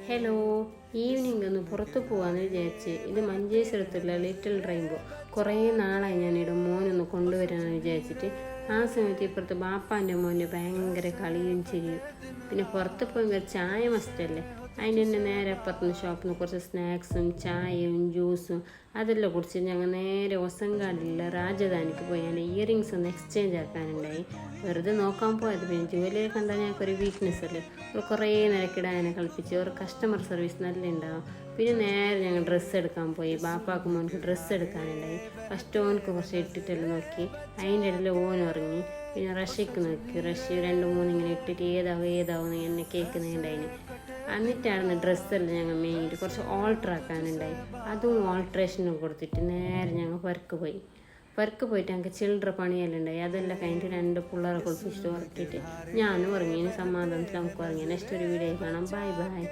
Hello, evening ഒന്ന് പുറത്ത് പോകാമെന്ന് വിചാരിച്ച്. ഇത് മഞ്ചേശ്വരത്തുള്ള ലിറ്റിൽ റെയിൻബോ. കുറേ നാളായി ഞാനിവിടെ മോനൊന്ന് കൊണ്ടുവരാമെന്ന് വിചാരിച്ചിട്ട്. ആ സമയത്ത് ഇപ്പുറത്ത് ബാപ്പാൻ്റെ മോന് ഭയങ്കര കളിയും ചിരിയും. പിന്നെ പുറത്ത് പോയി ചായ മസ്റ്റല്ലേ. അതിന് തന്നെ നേരെ അപ്പുറത്തുനിന്ന് ഷോപ്പിൽ നിന്ന് കുറച്ച് സ്നാക്സും ചായയും ജ്യൂസും അതെല്ലാം കുടിച്ച് ഞങ്ങൾ നേരെ ഒസങ്കാടിലുള്ള രാജധാനിക്ക് പോയി. ഞാൻ ഇയറിങ്സ് ഒന്ന് എക്സ്ചേഞ്ച് ആക്കാനുണ്ടായി. വെറുതെ നോക്കാൻ പോയത്. പിന്നെ ജുവലറി കണ്ടാൽ ഞങ്ങൾക്കൊരു വീക്ക്നെസ് അല്ലേ. ഒരു കുറേ നിരക്കിടാനെ കളിപ്പിച്ച് ഒരു കസ്റ്റമർ സർവീസ് നല്ല ഉണ്ടാവും. പിന്നെ നേരെ ഞങ്ങൾ ഡ്രസ്സ് എടുക്കാൻ പോയി. ബാപ്പാക്ക് മോനക്ക് ഡ്രസ്സ് എടുക്കാനുണ്ടായി. ഫസ്റ്റ് ഓനക്ക് കുറച്ച് ഇട്ടിട്ടെല്ലാം നോക്കി. അതിൻ്റെ ഇടയിൽ ഓൻ ഉറങ്ങി. പിന്നെ റഷ്യക്ക് നോക്കി. റഷ്യ 2-3 ഇങ്ങനെ ഇട്ടിട്ട് ഏതാവും എന്നെ കേൾക്കുന്നുണ്ടായിന്. എന്നിട്ടാണ് ഡ്രസ്സെല്ലാം ഞങ്ങൾ മെയിനായിട്ട് കുറച്ച് ഓൾട്ടർ ആക്കാനുണ്ടായി. അതും ഓൾട്രേഷനും കൊടുത്തിട്ട് നേരെ ഞങ്ങൾ പുരക്ക് പോയിട്ട് ഞങ്ങൾക്ക് ചില്ലറ പണിയെല്ലാം ഉണ്ടായി. അതെല്ലാം കഴിഞ്ഞിട്ട് 2 പിള്ളേരെ കുളിപ്പിച്ചിട്ട് ഉറക്കിയിട്ട് ഞാനും ഉറങ്ങി. സമാധാനത്തിൽ നമുക്ക് ഉറങ്ങി. നെക്സ്റ്റ് ഒരു വീഡിയോ കാണാം. ബൈ.